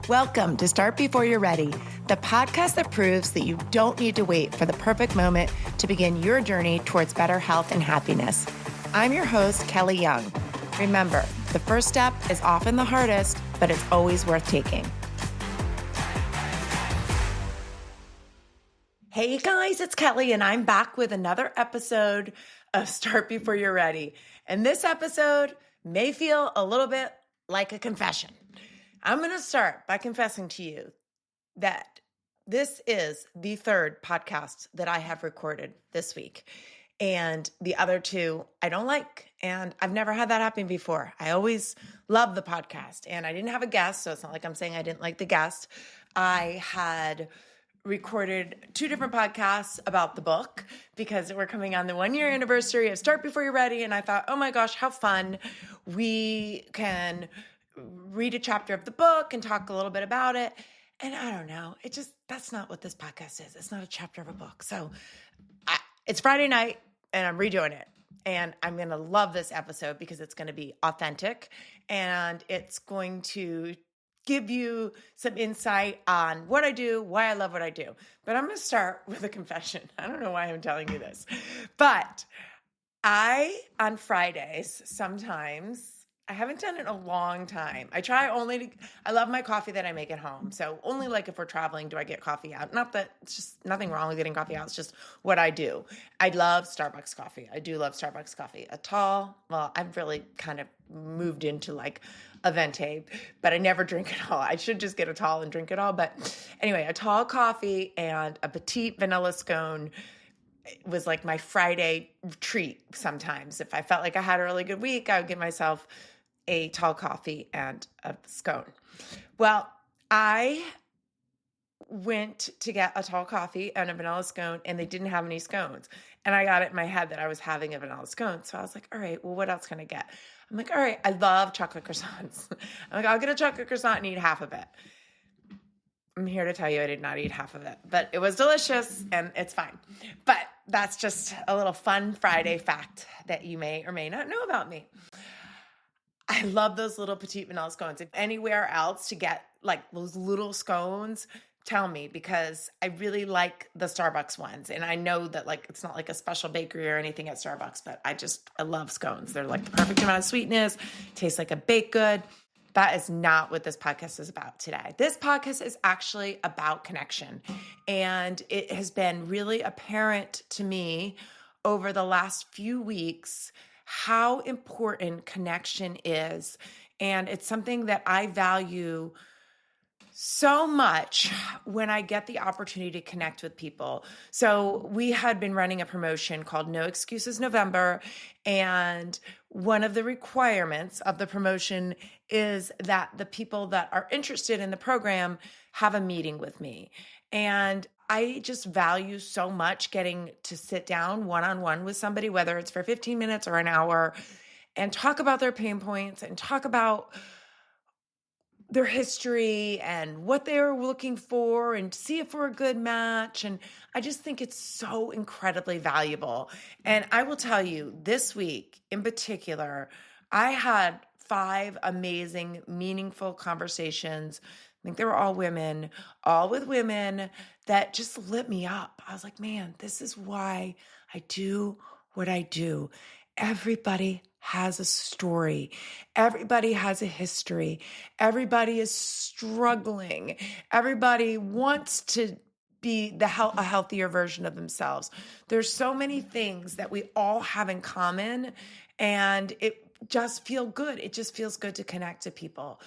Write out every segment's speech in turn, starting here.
Welcome to Start Before You're Ready, the podcast that proves that you don't need to wait for the perfect moment to begin your journey towards better health and happiness. I'm your host, Kelly Young. Remember, the first step is often the hardest, but it's always worth taking. Hey guys, it's Kelly, and I'm back with another episode of Start Before You're Ready. And this episode may feel a little bit like a confession. I'm going to start by confessing to you that this is the third podcast that I have recorded this week. And the other two I don't like. And I've never had that happen before. I always love the podcast. And I didn't have a guest, so it's not like I'm saying I didn't like the guest. I had recorded two different podcasts about the book because we're coming on the 1-year anniversary of Start Before You're Ready. And I thought, oh my gosh, how fun. We can read a chapter of the book and talk a little bit about it. And I don't know, that's not what this podcast is. It's not a chapter of a book. So it's Friday night and I'm redoing it. And I'm going to love this episode because it's going to be authentic and it's going to give you some insight on what I do, why I love what I do. But I'm going to start with a confession. I don't know why I'm telling you this, but on Fridays, sometimes, I haven't done it in a long time. I love my coffee that I make at home. So only like if we're traveling do I get coffee out. Not that it's just nothing wrong with getting coffee out. It's just what I do. I love Starbucks coffee. I do love Starbucks coffee. I've really kind of moved into like a venti, but I never drink it all. I should just get a tall and drink it all. But anyway, a tall coffee and a petite vanilla scone was like my Friday treat sometimes. If I felt like I had a really good week, I would give myself a tall coffee and a scone. Well, I went to get a tall coffee and a vanilla scone and they didn't have any scones. And I got it in my head that I was having a vanilla scone. So I was like, all right, well, what else can I get? I'm like, all right, I love chocolate croissants. I'm like, I'll get a chocolate croissant and eat half of it. I'm here to tell you I did not eat half of it, but it was delicious and it's fine. But that's just a little fun Friday fact that you may or may not know about me. I love those little petite vanilla scones. If anywhere else to get like those little scones, tell me because I really like the Starbucks ones. And I know that like it's not like a special bakery or anything at Starbucks, but I love scones. They're like the perfect amount of sweetness, taste like a baked good. That is not what this podcast is about today. This podcast is actually about connection. And it has been really apparent to me over the last few weeks how important connection is. And it's something that I value so much when I get the opportunity to connect with people. So we had been running a promotion called No Excuses November. And one of the requirements of the promotion is that the people that are interested in the program have a meeting with me. And I just value so much getting to sit down one-on-one with somebody, whether it's for 15 minutes or an hour, and talk about their pain points and talk about their history and what they're looking for and see if we're a good match. And I just think it's so incredibly valuable. And I will tell you, this week in particular, I had 5 amazing, meaningful conversations. I think they were all with women that just lit me up. I was like, man, this is why I do what I do. Everybody has a story. Everybody has a history. Everybody is struggling. Everybody wants to be a healthier version of themselves. There's so many things that we all have in common, and it just feels good. It just feels good to connect to people.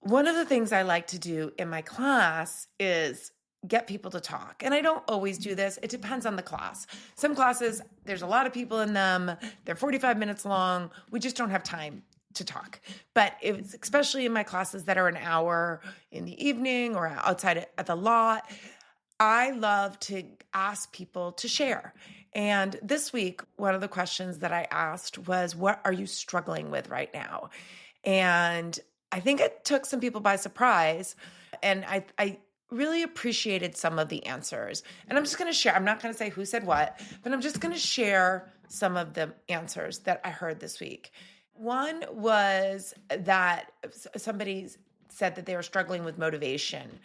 One of the things I like to do in my class is get people to talk. And I don't always do this. It depends on the class. Some classes, there's a lot of people in them. They're 45 minutes long. We just don't have time to talk. But it's especially in my classes that are an hour in the evening or outside at the lot, I love to ask people to share. And this week, one of the questions that I asked was, what are you struggling with right now? And I think it took some people by surprise. And I really appreciated some of the answers. And I'm just going to share, I'm not going to say who said what, but I'm just going to share some of the answers that I heard this week. One was that somebody's said that they were struggling with motivation.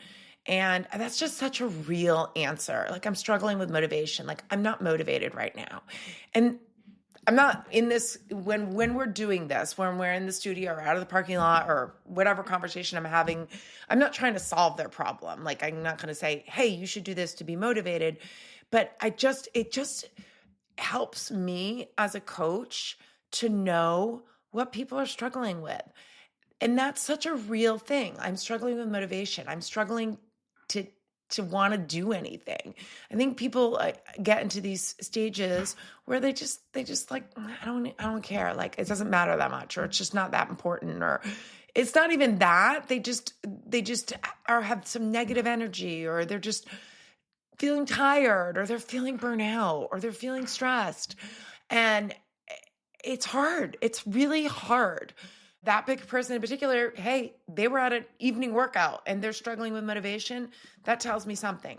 And that's just such a real answer. Like, I'm struggling with motivation. Like, I'm not motivated right now. And I'm not in this, when we're doing this, when we're in the studio or out of the parking lot or whatever conversation I'm having, I'm not trying to solve their problem. Like, I'm not going to say, hey, you should do this to be motivated. But it just helps me as a coach to know what people are struggling with. And that's such a real thing. I'm struggling with motivation. I'm struggling to want to do anything. I think people get into these stages where they just like, I don't care. Like, it doesn't matter that much, or it's just not that important, or it's not even that. They just have some negative energy, or they're just feeling tired, or they're feeling burnout, or they're feeling stressed. And it's hard. It's really hard. That big person in particular, hey, they were at an evening workout and they're struggling with motivation. That tells me something.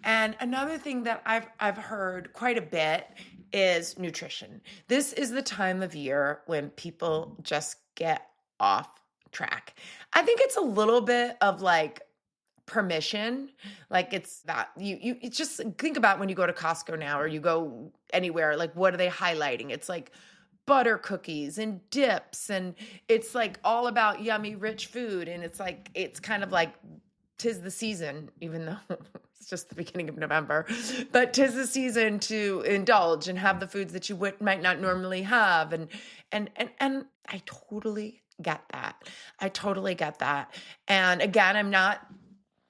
And another thing that I've heard quite a bit is nutrition. This is the time of year when people just get off track. I think it's a little bit of like permission. Like, it's that you just think about when you go to Costco now, or you go anywhere, like, what are they highlighting? It's like butter cookies and dips, and it's like all about yummy, rich food. And it's like, it's kind of like, 'tis the season, even though it's just the beginning of November, but 'tis the season to indulge and have the foods that you might not normally have. And I totally get that. And again, I'm not,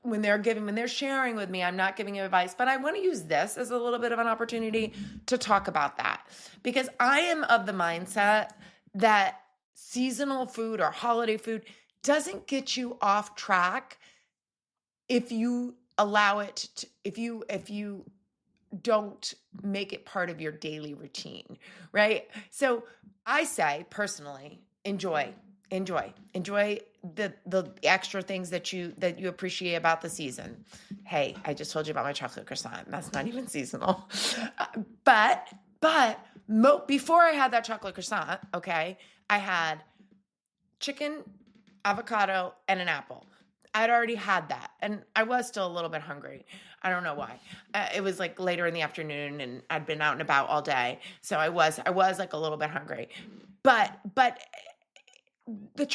when they're sharing with me, I'm not giving advice, but I want to use this as a little bit of an opportunity to talk about that, because I am of the mindset that seasonal food or holiday food doesn't get you off track if you allow it to, if you don't make it part of your daily routine, right? So I say personally, enjoy the extra things that you appreciate about the season. Hey, I just told you about my chocolate croissant. That's not even seasonal. But before I had that chocolate croissant, okay, I had chicken, avocado, and an apple. I'd already had that, and I was still a little bit hungry. I don't know why. It was like later in the afternoon, and I'd been out and about all day, so I was like a little bit hungry. But the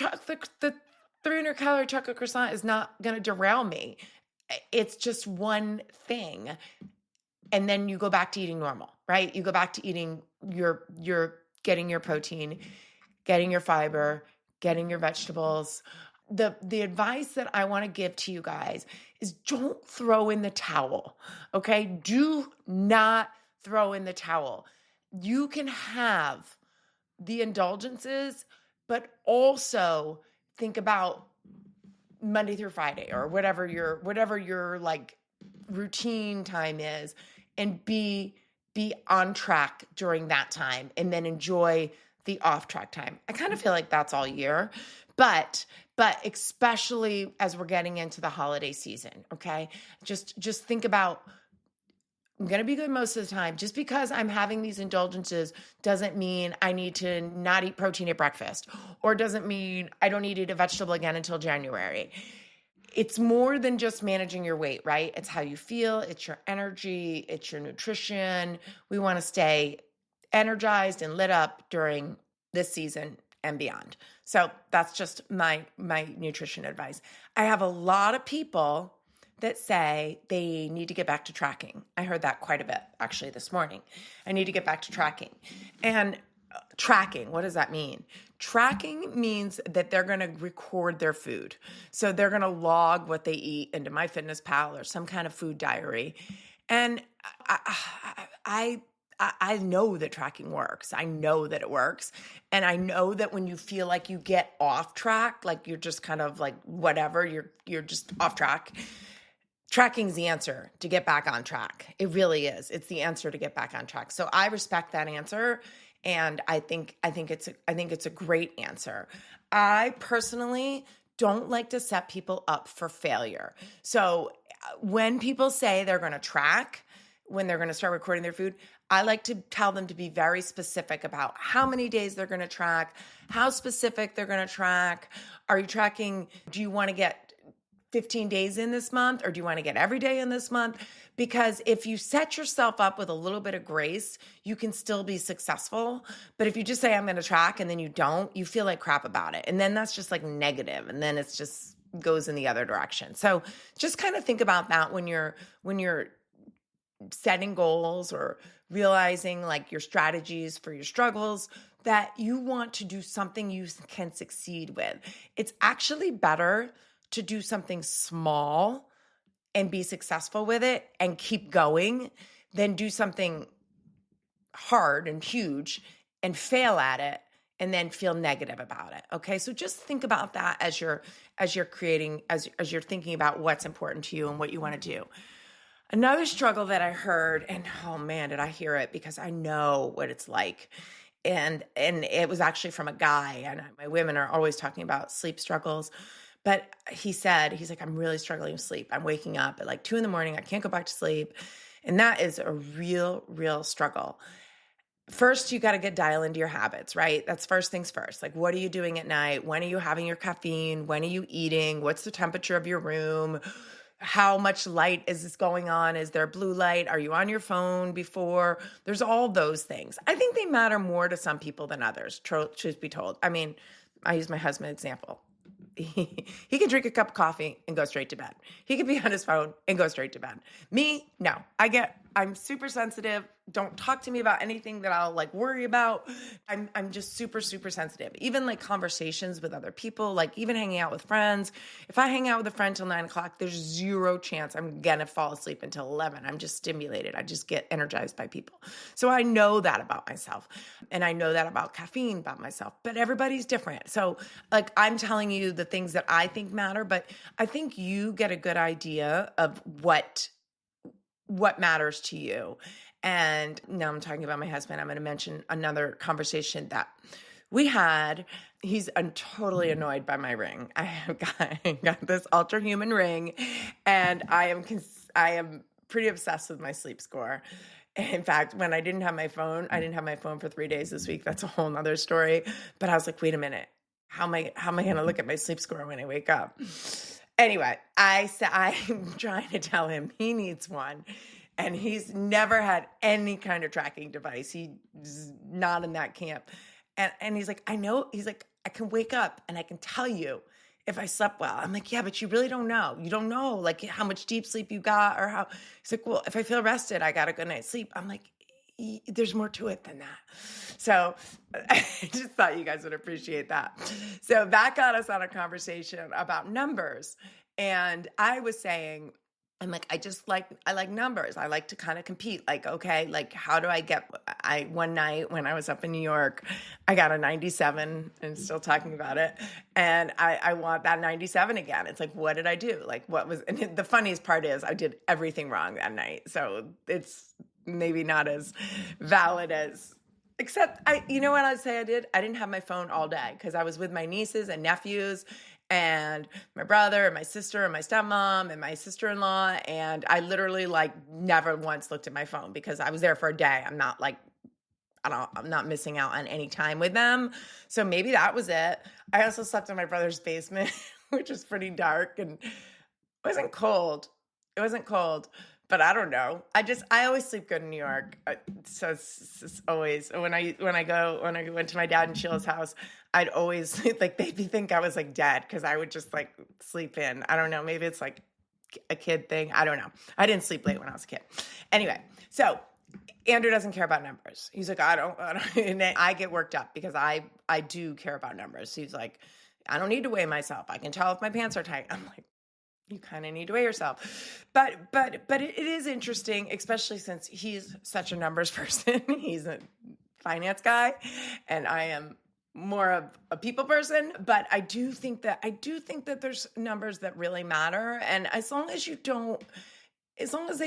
300-calorie chocolate croissant is not going to derail me. It's just one thing. And then you go back to eating normal, right? You go back to eating your getting your protein, getting your fiber, getting your vegetables. The advice that I want to give to you guys is, don't throw in the towel, okay? Do not throw in the towel. You can have the indulgences, but also think about Monday through Friday, or whatever your like routine time is, and be on track during that time, and then enjoy the off track time. I kind of feel like that's all year, but especially as we're getting into the holiday season, okay? Just think about, I'm going to be good most of the time. Just because I'm having these indulgences doesn't mean I need to not eat protein at breakfast, or doesn't mean I don't need to eat a vegetable again until January. It's more than just managing your weight, right? It's how you feel. It's your energy. It's your nutrition. We want to stay energized and lit up during this season and beyond. So that's just my nutrition advice. I have a lot of people that say they need to get back to tracking. I heard that quite a bit actually this morning. I need to get back to tracking. And tracking, what does that mean? Tracking means that they're going to record their food. So they're going to log what they eat into MyFitnessPal or some kind of food diary. And I know that tracking works. I know that it works. And I know that when you feel like you get off track, like you're just kind of like whatever, you're just off track, tracking's the answer to get back on track. It really is. It's the answer to get back on track. So I respect that answer, and I think it's a great answer. I personally don't like to set people up for failure. So when people say they're going to track, when they're going to start recording their food, I like to tell them to be very specific about how many days they're going to track, how specific they're going to track. Are you tracking, do you want to get 15 days in this month, or do you want to get every day in this month? Because if you set yourself up with a little bit of grace, you can still be successful. But if you just say, I'm going to track, and then you don't, you feel like crap about it. And then that's just like negative. And then it's just goes in the other direction. So just kind of think about that when you're setting goals or realizing like your strategies for your struggles, that you want to do something you can succeed with. It's actually better to do something small and be successful with it and keep going than do something hard and huge and fail at it and then feel negative about it. Okay. So just think about that as you're creating, as you're thinking about what's important to you and what you want to do. Another struggle that I heard, and oh man, did I hear it, because I know what it's like. And it was actually from a guy, and my women are always talking about sleep struggles. But he's like, I'm really struggling with sleep. I'm waking up at like 2 a.m. I can't go back to sleep. And that is a real, real struggle. First, you got to dial into your habits, right? That's first things first. Like, what are you doing at night? When are you having your caffeine? When are you eating? What's the temperature of your room? How much light is this going on? Is there blue light? Are you on your phone before? There's all those things. I think they matter more to some people than others, truth be told. I mean, I use my husband example. He can drink a cup of coffee and go straight to bed. He could be on his phone and go straight to bed. Me, no. I'm super sensitive. Don't talk to me about anything that I'll like worry about. I'm just super, super sensitive. Even like conversations with other people, like even hanging out with friends. If I hang out with a friend till 9 o'clock, there's zero chance I'm gonna fall asleep until 11. I'm just stimulated. I just get energized by people. So I know that about myself. And I know that about caffeine about myself, but everybody's different. So like I'm telling you the things that I think matter, but I think you get a good idea of what matters to you. And now I'm talking about my husband. I'm going to mention another conversation that we had. He's totally annoyed by my ring. I have got this Ultra Human ring, and I am pretty obsessed with my sleep score. In fact, when I didn't have my phone for 3 days this week. That's a whole nother story. But I was like, wait a minute. How am I going to look at my sleep score when I wake up? Anyway, I'm trying to tell him he needs one. And he's never had any kind of tracking device. He's not in that camp. And he's like, I know. He's like, I can wake up and I can tell you if I slept well. I'm like, yeah, but you really don't know. You don't know like how much deep sleep you got or how. He's like, well, if I feel rested, I got a good night's sleep. I'm like, there's more to it than that. So I just thought you guys would appreciate that. So that got us on a conversation about numbers. And I was saying, I'm like, I like numbers. I like to kind of compete. Like, okay, like how do one night when I was up in New York, I got a 97 and still talking about it. And I want that 97 again. It's like, what did I do? Like and the funniest part is I did everything wrong that night. So it's maybe not as valid as, except you know what I'd say I did? I didn't have my phone all day because I was with my nieces and nephews and my brother and my sister and my stepmom and my sister-in-law. And I literally like never once looked at my phone because I was there for a day. I'm not missing out on any time with them. So maybe that was it. I also slept in my brother's basement, which was pretty dark and it wasn't cold. But I don't know. I always sleep good in New York. So it's always when I went to my dad and Sheila's house, I'd always like they'd think I was like dead because I would just like sleep in. I don't know. Maybe it's like a kid thing. I don't know. I didn't sleep late when I was a kid. Anyway, so Andrew doesn't care about numbers. He's like, I don't. And I get worked up because I do care about numbers. He's like, I don't need to weigh myself. I can tell if my pants are tight. I'm like, you kind of need to weigh yourself. But it is interesting, especially since he's such a numbers person. He's a finance guy and I am more of a people person, but I do think that there's numbers that really matter. And as long as they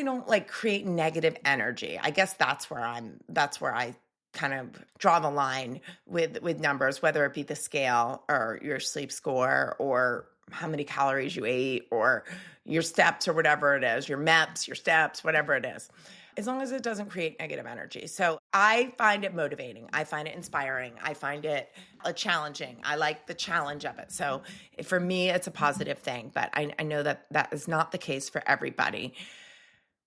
don't like create negative energy, I guess that's where I kind of draw the line with numbers, whether it be the scale or your sleep score or how many calories you ate or your steps or whatever it is, your MEPS, your steps, whatever it is. as long as it doesn't create negative energy. So I find it motivating. I find it inspiring. I find it challenging. I like the challenge of it. So for me, it's a positive thing, but I know that that is not the case for everybody.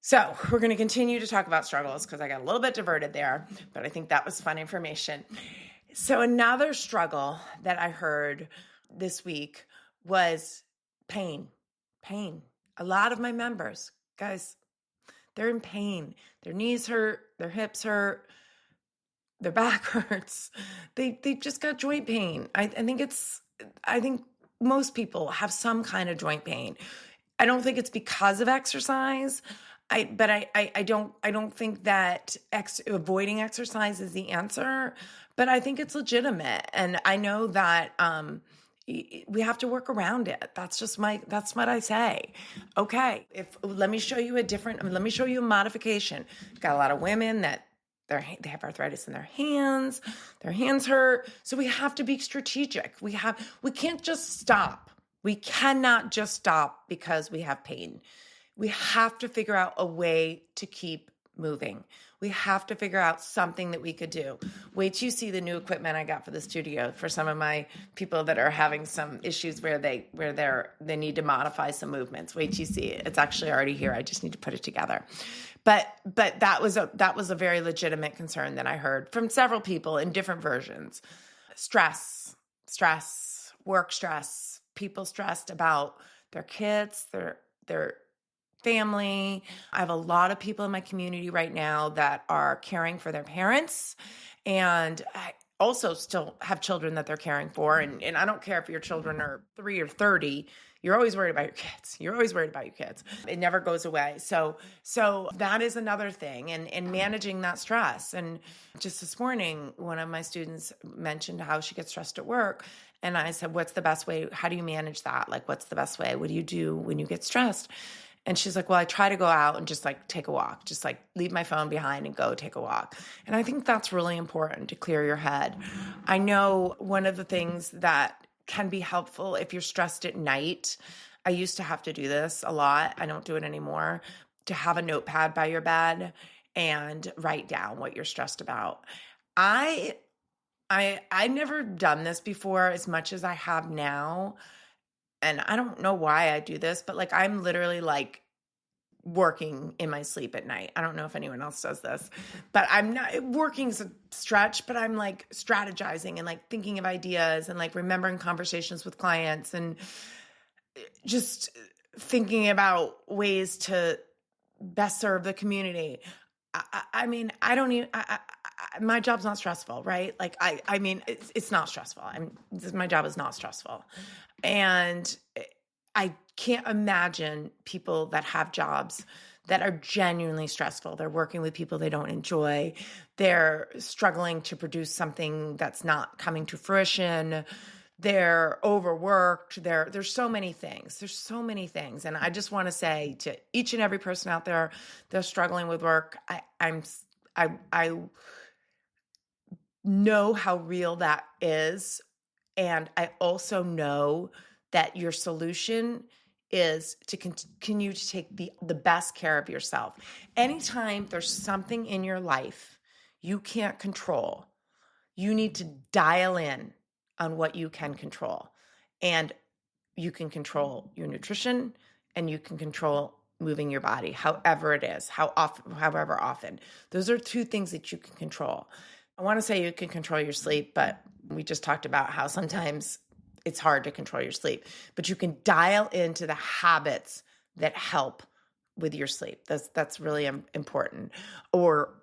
So we're going to continue to talk about struggles because I got a little bit diverted there, but I think that was fun information. So another struggle that I heard this week was pain. Pain. A lot of my members, guys, they're in pain. Their knees hurt, their hips hurt, their back hurts. They just got joint pain. I think most people have some kind of joint pain. I don't think it's because of exercise. I don't think that avoiding exercise is the answer, but I think it's legitimate. And I know that we have to work around it. That's what I say. Okay, let me show you a modification. Got a lot of women that they have arthritis in their hands hurt. So we have to be strategic. We can't just stop. We cannot just stop because we have pain. We have to figure out a way to keep moving. We have to figure out something that we could do. Wait till you see the new equipment I got for the studio for some of my people that are having some issues where they need to modify some movements. Wait till you see it. It's actually already here. I just need to put it together. But that was a very legitimate concern that I heard from several people in different versions. Stress, work stress, people stressed about their kids, their family. I have a lot of people in my community right now that are caring for their parents, and I also still have children that they're caring for. And I don't care if your children are 3 or 30, you're always worried about your kids. It never goes away. So that is another thing, and managing that stress. And just this morning, one of my students mentioned how she gets stressed at work. And I said, what's the best way? How do you manage that? Like, what's the best way? What do you do when you get stressed? And she's like, well, I try to go out and just like take a walk, just like leave my phone behind and go take a walk. And I think that's really important to clear your head. I know one of the things that can be helpful if you're stressed at night, I used to have to do this a lot. I don't do it anymore, to have a notepad by your bed and write down what you're stressed about. I've never done this before as much as I have now. And I don't know why I do this, but like I'm literally like working in my sleep at night. I don't know if anyone else does this, but I'm not working's a stretch, but I'm like strategizing and like thinking of ideas and like remembering conversations with clients and just thinking about ways to best serve the community. I mean, I don't even, my job's not stressful, right? Like, I mean, it's not stressful. My job is not stressful. And I can't imagine people that have jobs that are genuinely stressful. They're working with people they don't enjoy. They're struggling to produce something that's not coming to fruition. They're overworked. There's so many things. There's so many things. And I just want to say to each and every person out there that's struggling with work, I know how real that is. And I also know that your solution is to continue to take the best care of yourself. Anytime there's something in your life you can't control, you need to dial in on what you can control. And you can control your nutrition and you can control moving your body, however it is, however often. Those are two things that you can control. I want to say you can control your sleep, but we just talked about how sometimes it's hard to control your sleep, but you can dial into the habits that help with your sleep. That's really important. Or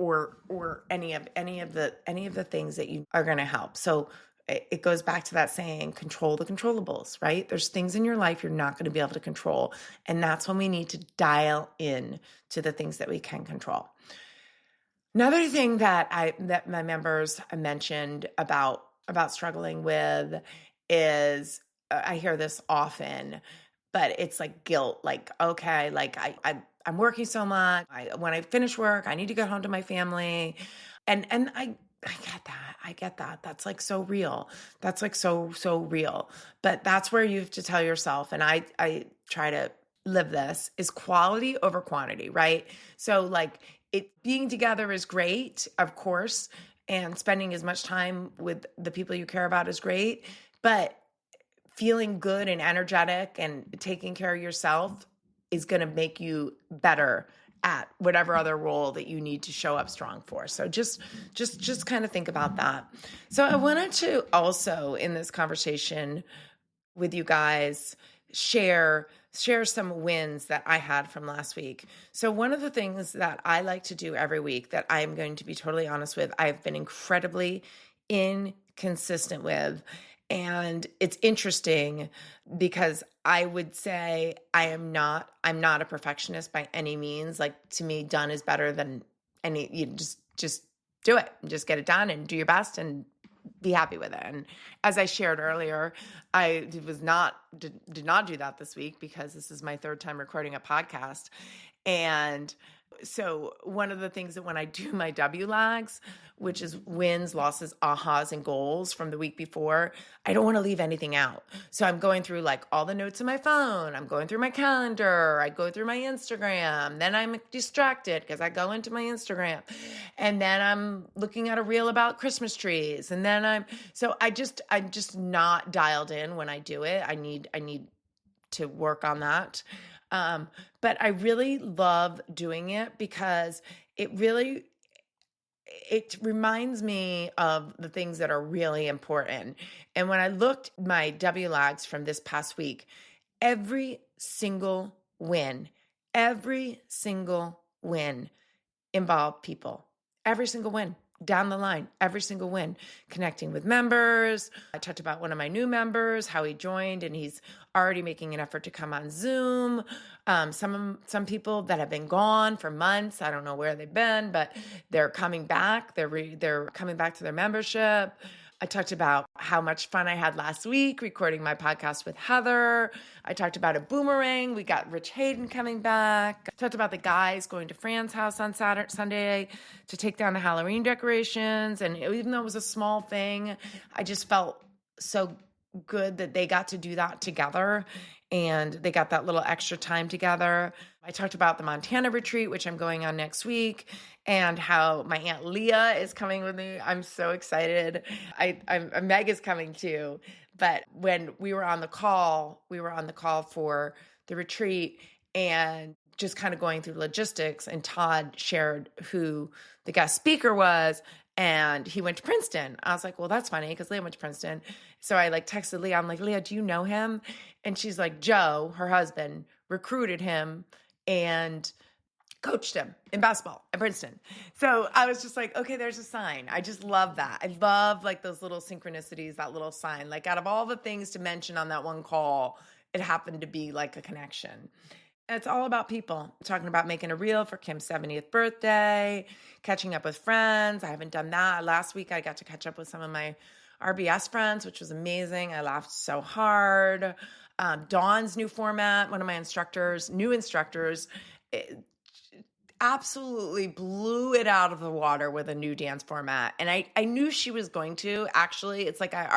any of the things that you are going to help. So it goes back to that saying, control the controllables, right? There's things in your life you're not going to be able to control. And that's when we need to dial in to the things that we can control. Another thing that my members mentioned about struggling with is, I hear this often, but it's like guilt. Like, okay, like I'm working so much. When I finish work, I need to get home to my family. And I get that. That's like so real. That's like so real. But that's where you have to tell yourself, and I try to live this, is quality over quantity, right? So like being together is great, of course, and spending as much time with the people you care about is great, but feeling good and energetic and taking care of yourself is going to make you better at whatever other role that you need to show up strong for. So just kind of think about that. So I wanted to also, in this conversation with you guys, share some wins that I had from last week. So one of the things that I like to do every week that I'm going to be totally honest with, I've been incredibly inconsistent with. And it's interesting because I would say I'm not a perfectionist by any means. Like, to me, done is better than any. You just do it, just get it done and do your best and be happy with it. And as I shared earlier, I did not do that this week because this is my third time recording a podcast. And so one of the things that when I do my WLAGs, which is wins, losses, ahas, and goals from the week before, I don't want to leave anything out. So I'm going through like all the notes in my phone. I'm going through my calendar. I go through my Instagram. Then I'm distracted because I go into my Instagram. And then I'm looking at a reel about Christmas trees. And then I'm just not dialed in when I do it. I need to work on that. But I really love doing it because it reminds me of the things that are really important. And when I looked my WLAGs from this past week, every single win involved people. Every single win. Down the line, every single win, connecting with members. I talked about one of my new members, how he joined, and he's already making an effort to come on Zoom. Some people that have been gone for months, I don't know where they've been, but they're coming back. They're coming back to their membership. I talked about how much fun I had last week recording my podcast with Heather. I talked about a boomerang. We got Rich Hayden coming back. I talked about the guys going to Fran's house on Sunday to take down the Halloween decorations. And even though it was a small thing, I just felt so good that they got to do that together and they got that little extra time together. I talked about the Montana retreat, which I'm going on next week, and how my Aunt Leah is coming with me. I'm so excited. Meg is coming too. But when we were on the call for the retreat and just kind of going through logistics, and Todd shared who the guest speaker was, and he went to Princeton. I was like, well, that's funny because Leah went to Princeton. So I texted Leah. I'm like, Leah, do you know him? And she's like, Joe, her husband, recruited him and coached him in basketball at Princeton. So I was just like, okay, there's a sign. I just love that. I love like those little synchronicities, that little sign. Like, out of all the things to mention on that one call, it happened to be like a connection. It's all about people. Talking about making a reel for Kim's 70th birthday, catching up with friends. I haven't done that. Last week, I got to catch up with some of my RBS friends, which was amazing. I laughed so hard. Dawn's new format, one of my new instructors, absolutely blew it out of the water with a new dance format. And I knew she was going to. Actually, it's like I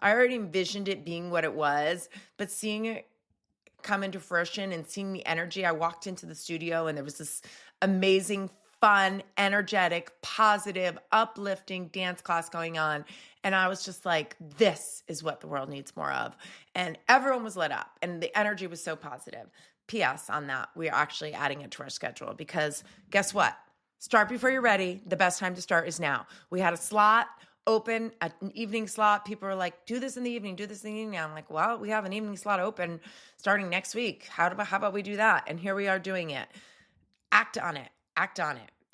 already envisioned it being what it was, but seeing it come into fruition and seeing the energy. I walked into the studio and there was this amazing, fun, energetic, positive, uplifting dance class going on. And I was just like, this is what the world needs more of. And everyone was lit up and the energy was so positive. P.S. on that, we are actually adding it to our schedule because guess what? Start before you're ready. The best time to start is now. We had a slot open, an evening slot. People were like, do this in the evening, do this in the evening. I'm like, well, we have an evening slot open starting next week. How about we do that? And here we are doing it. Act on it.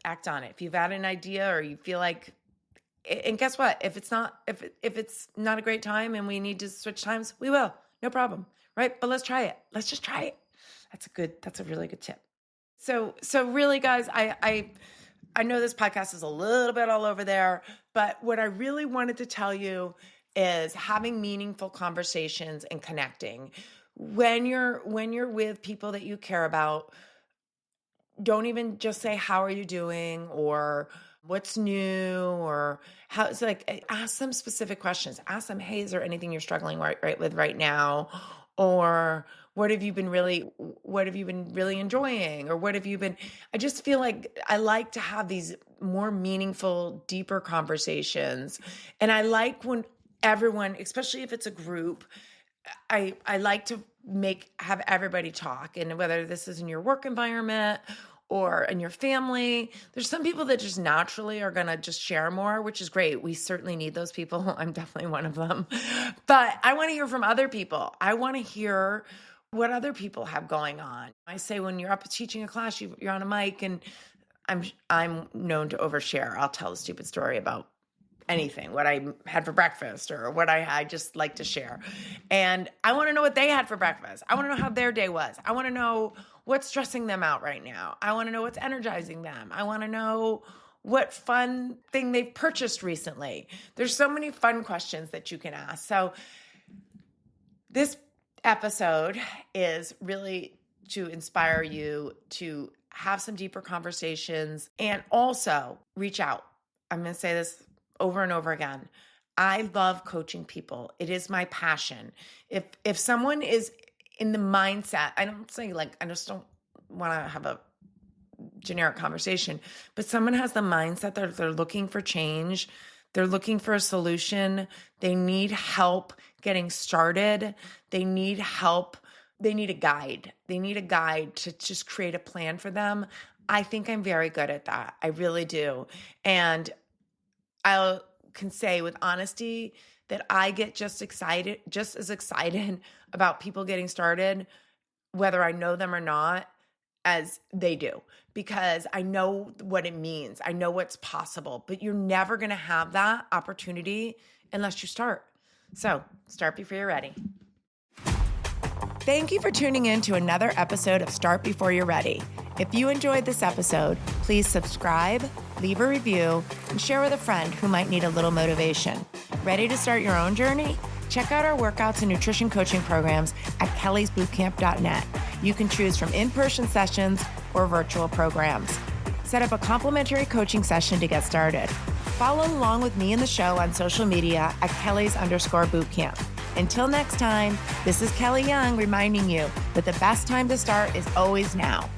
If you've had an idea or you feel like, and guess what? If it's not a great time and we need to switch times, we will. No problem. Right? But let's try it. Let's just try it. That's a really good tip. So really, guys, I know this podcast is a little bit all over there, but what I really wanted to tell you is having meaningful conversations and connecting. When you're with people that you care about, don't even just say, how are you doing? Or what's new? Or how, it's like, ask them specific questions. Ask them, hey, is there anything you're struggling with right now? Or what have you been really enjoying? Or I just feel like I like to have these more meaningful, deeper conversations. And I like when everyone, especially if it's a group, I like to have everybody talk. And whether this is in your work environment or in your family, there's some people that just naturally are going to just share more, which is great. We certainly need those people. I'm definitely one of them. But I want to hear from other people. I want to hear what other people have going on. I say when you're up teaching a class, you're on a mic, and I'm known to overshare. I'll tell a stupid story about anything, what I had for breakfast or what I just like to share. And I want to know what they had for breakfast. I want to know how their day was. I want to know what's stressing them out right now. I want to know what's energizing them. I want to know what fun thing they've purchased recently. There's so many fun questions that you can ask. So this episode is really to inspire you to have some deeper conversations and also reach out. I'm going to say this over and over again. I love coaching people. It is my passion. If someone is in the mindset, I don't say I just don't want to have a generic conversation, but someone has the mindset that they're looking for change, they're looking for a solution, they need help getting started, they need help, they need a guide. They need a guide to just create a plan for them. I think I'm very good at that. I really do. And I can say with honesty that I get just as excited about people getting started, whether I know them or not, as they do, because I know what it means. I know what's possible, but you're never going to have that opportunity unless you start. So start before you're ready. Thank you for tuning in to another episode of Start Before You're Ready. If you enjoyed this episode, please subscribe, leave a review, and share with a friend who might need a little motivation. Ready to start your own journey? Check out our workouts and nutrition coaching programs at kellysbootcamp.net. You can choose from in-person sessions or virtual programs. Set up a complimentary coaching session to get started. Follow along with me and the show on social media at Kellys_bootcamp. Until next time, this is Kelly Young reminding you that the best time to start is always now.